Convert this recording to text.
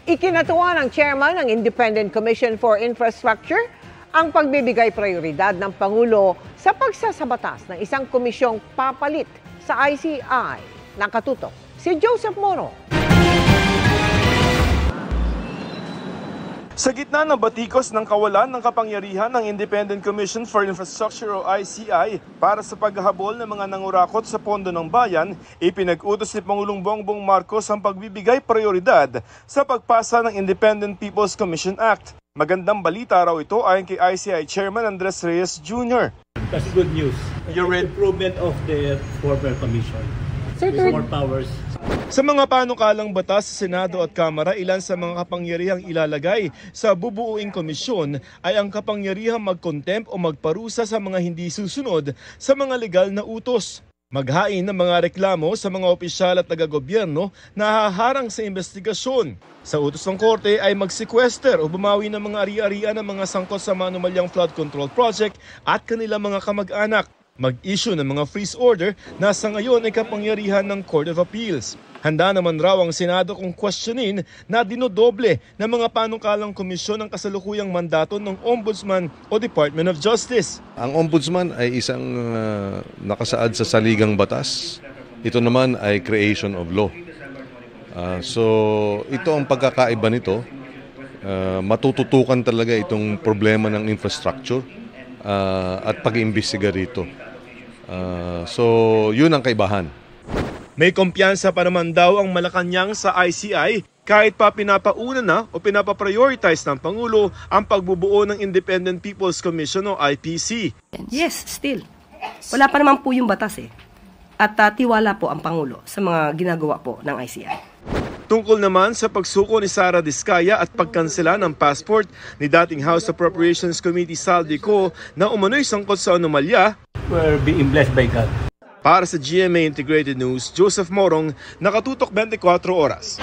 Ikinatuwa ng chairman ng Independent Commission for Infrastructure ang pagbibigay prioridad ng Pangulo sa pagsasabatas ng isang komisyong papalit sa ICI. Nakatutok si Joseph Moro. Sa gitna ng batikos ng kawalan ng kapangyarihan ng Independent Commission for Infrastructure o ICI para sa paghahabol ng mga nangurakot sa pondo ng bayan, ipinag-utos ni Pangulong Bongbong Marcos ang pagbibigay prioridad sa pagpasa ng Independent People's Commission Act. Magandang balita raw ito ayon kay ICI Chairman Andres Reyes Jr. That's good news. Improvement of the former commission. With more powers. Sa mga panukalang batas sa Senado at Kamara, ilan sa mga kapangyarihang ilalagay sa bubuuing komisyon ay ang kapangyarihang mag-contempt o magparusa sa mga hindi susunod sa mga legal na utos. Maghain ng mga reklamo sa mga opisyal at taga-gobyerno na haharang sa investigasyon. Sa utos ng korte ay magsequester o bumawi ng mga ari-arian ng mga sangkot sa manumalyang flood control project at kanilang mga kamag-anak. Mag-issue ng mga freeze order na sa ngayon ay kapangyarihan ng Court of Appeals. Handa naman raw ang Senado kung questionin na dinodoble ng mga panukalang komisyon ang kasalukuyang mandato ng Ombudsman o Department of Justice. Ang Ombudsman ay isang nakasaad sa saligang batas. Ito naman ay creation of law. So ito ang pagkakaiba nito. Matututukan talaga itong problema ng infrastructure at pag-iimbestiga rito. So yun ang kaibahan. May kumpiyansa pa naman daw ang Malacanang sa ICI kahit pa pinapauna na o pinapaprioritize ng Pangulo ang pagbubuo ng Independent People's Commission o IPC. Yes, still. Wala pa naman po yung batas eh. At tiwala po ang Pangulo sa mga ginagawa po ng ICI. Tungkol naman sa pagsuko ni Sara Diskaya at pagkansela ng passport ni dating House Appropriations Committee Saldi Co na umano'y sangkot sa anomalya. We're being blessed by God. Para sa GMA Integrated News, Joseph Morong, Nakatutok 24 Oras.